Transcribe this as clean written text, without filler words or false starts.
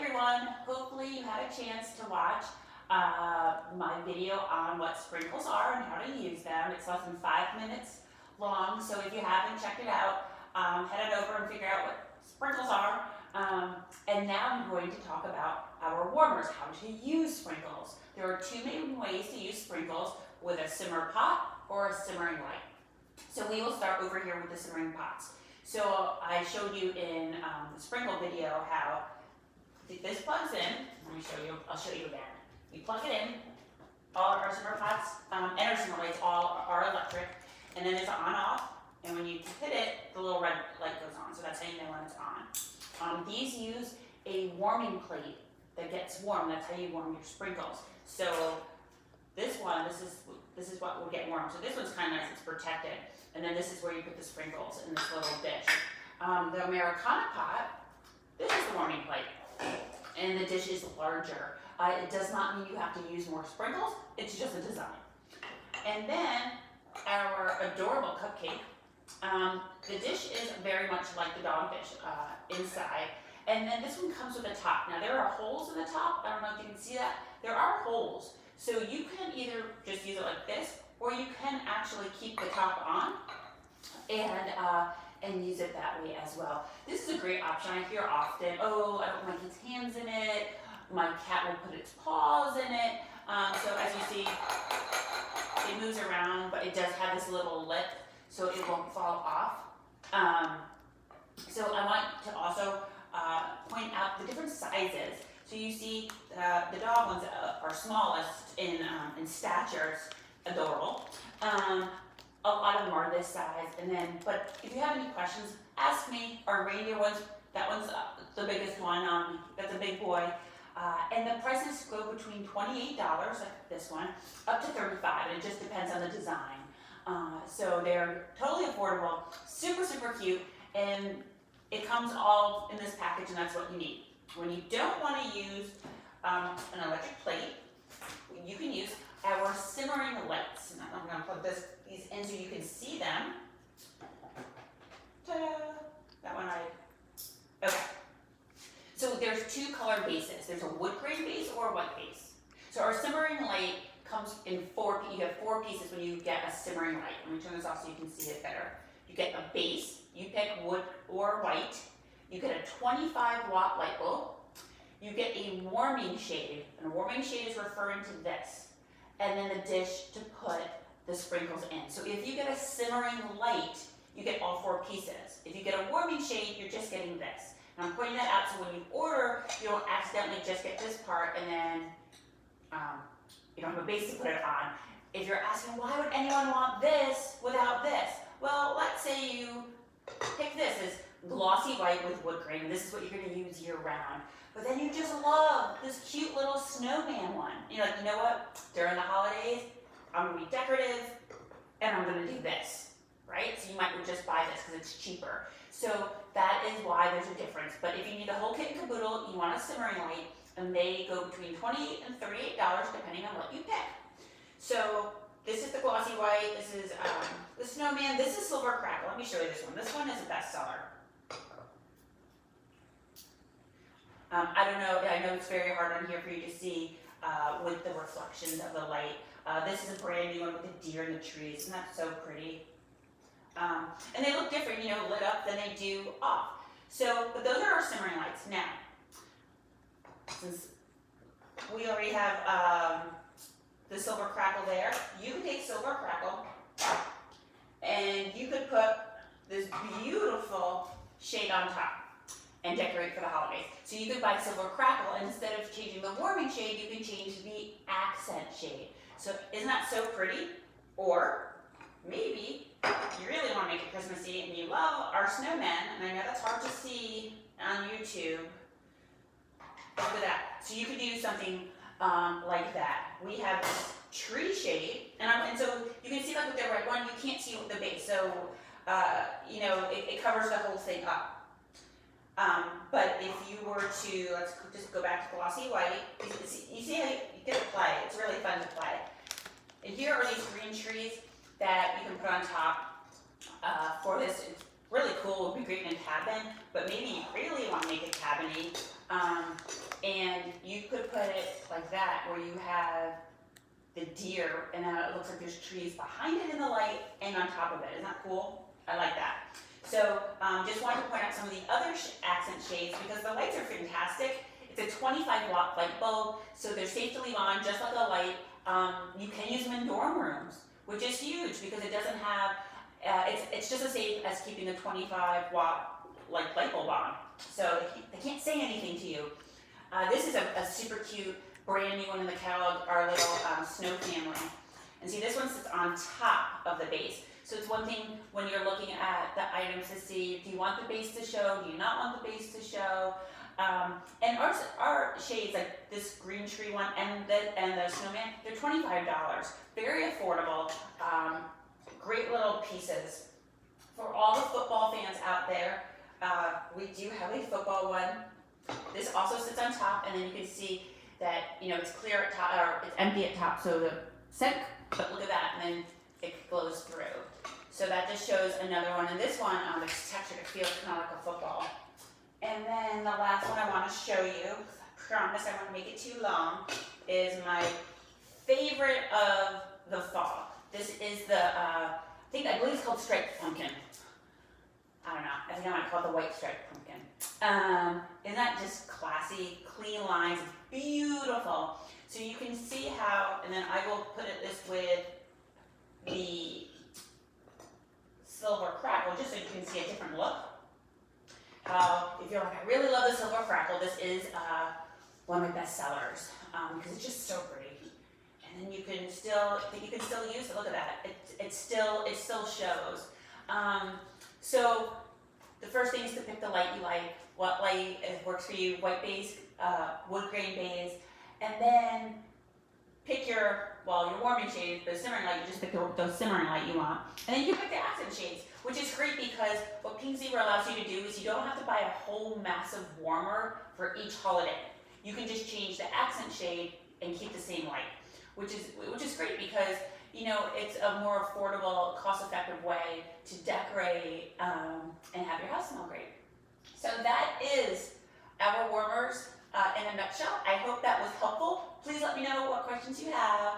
everyone, hopefully you had a chance to watch my video on what sprinkles are and how to use them. It's less than 5 minutes long, so if you haven't checked it out, head on over and figure out what sprinkles are. And now I'm going to talk about our warmers, how to use sprinkles. There are two main ways to use sprinkles, with a simmer pot or a simmering light. So we will start over here with the simmering pots. So I showed you in the sprinkle video how this plugs in. Let me show you, I'll show you again. We plug it in, all of our simmer pots and our simmer lights all are electric, and then it's on off, and when you hit it, the little red light goes on, so that's how you know when it's on. These use a warming plate that gets warm, that's how you warm your sprinkles. So this one, this is what will get warm. So this one's kind of nice, it's protected. And then this is where you put the sprinkles in this little dish. The Americana pot, this is the warming plate. And the dish is larger. It does not mean you have to use more sprinkles, it's just a design. And then our adorable cupcake. The dish is very much like the dog dish inside. And then this one comes with a top. Now there are holes in the top, I don't know if you can see that. There are holes. So you can either just use it like this, or you can actually keep the top on and use it that way as well. This is a great option. I hear often, oh, I don't want my kid's hands in it. My cat will put its paws in it. So as you see, it moves around, but it does have this little lip, so it won't fall off. So I want to also point out the different sizes. So you see the dog ones are smallest in stature, it's adorable. A lot of them are this size, and then, but if you have any questions, ask me. Our reindeer ones, that one's the biggest one, that's a big boy. And the prices go between $28, like this one, up to $35, and it just depends on the design. So they're totally affordable, super, super cute, and it comes all in this package, and that's what you need. When you don't want to use an electric plate, you can use our simmering lights. And I'm going to plug these in so you can see them. Ta-da! That one okay. So there's two color bases. There's a wood grain base or a white base. So our simmering light comes in you have 4 pieces when you get a simmering light. Let me turn this off so you can see it better. You get a base, you pick wood or white. You get a 25-watt light bulb. You get a warming shade, and a warming shade is referring to this. And then the dish to put the sprinkles in. So if you get a simmering light, you get all 4 pieces. If you get a warming shade, you're just getting this. And I'm pointing that out so when you order, you don't accidentally just get this part and then you don't have a base to put it on. If you're asking, why would anyone want this without this? Well, let's say you pick this as glossy white with wood grain, and this is what you're going to use year round. But then you just love this cute little snowman one. You're like, you know what? During the holidays, I'm going to be decorative, and I'm going to do this, right? So you might just buy this because it's cheaper. So that is why there's a difference. But if you need the whole kit and caboodle, you want a simmering light, and they go between $28 and $38 depending on what you pick. So this is the glossy white. This is the snowman. This is Silver Crackle. Let me show you this one. This one is a bestseller. I don't know, I know it's very hard on here for you to see with the reflections of the light. This is a brand new one with the deer in the trees, and that's so pretty. And they look different, you know, lit up than they do off. So, but those are our simmering lights. Now, since we already have the Silver Crackle there, you can take Silver Crackle and you could put this beautiful shade on top and decorate for the holidays. So you could buy Silver Crackle, and instead of changing the warming shade, you can change the accent shade. So isn't that so pretty? Or maybe you really want to make it Christmassy and you love our snowmen, and I know that's hard to see on YouTube. Look at that. So you could do something like that. We have this tree shade, and so you can see like with the red one, you can't see the base. So you know, it covers the whole thing up. But if you were to, let's just go back to glossy white, you see how you get to play, it's really fun to play. And here are these green trees that you can put on top for this. It's really cool, it would be great in a cabin, but maybe you really want to make it cabin-y. And you could put it like that, where you have the deer, and then it looks like there's trees behind it in the light and on top of it. Isn't that cool? I like that. So just wanted to point out some of the other accent shades because the lights are fantastic. It's a 25-watt light bulb, so they're safe to leave on just like a light. You can use them in dorm rooms, which is huge because it doesn't have, it's just as safe as keeping a 25-watt light bulb on. So they can't say anything to you. This is a super cute, brand new one in the catalog, our little snow family. And see, this one sits on top of the base. So it's one thing when you're looking at the items to see, do you want the base to show, do you not want the base to show? And our shades, like this green tree one and the snowman, they're $25. Very affordable, great little pieces. For all the football fans out there, we do have a football one. This also sits on top, and then you can see that, you know, it's clear at top, or it's empty at top, so the sink, but look at that, and then it glows through. So that just shows another one, and this one, the texture, it feels kind of like a football. And then the last one I want to show you, I promise I won't make it too long, is my favorite of the fall. This is the, I believe it's called striped pumpkin. I don't know, I think I might call it the white striped pumpkin. Isn't that just classy, clean lines, it's beautiful. So you can see how, and then I will put this with the silver crackle, just so you can see a different look. If you're like, I really love the silver crackle, this is one of my best sellers because it's just so pretty. And then you can still use it. Look at that. It still shows. So the first thing is to pick the light you like. What light works for you? White base, wood grain base, and then pick your warming shade, the simmering light. You just pick the simmering light you want, and then you can pick the accent shades, which is great because what Pink Zebra allows you to do is you don't have to buy a whole massive warmer for each holiday. You can just change the accent shade and keep the same light, which is great because, you know, it's a more affordable, cost-effective way to decorate and have your house smell great. So that is our warmers in a nutshell. I hope that was helpful. Please let me know what questions you have.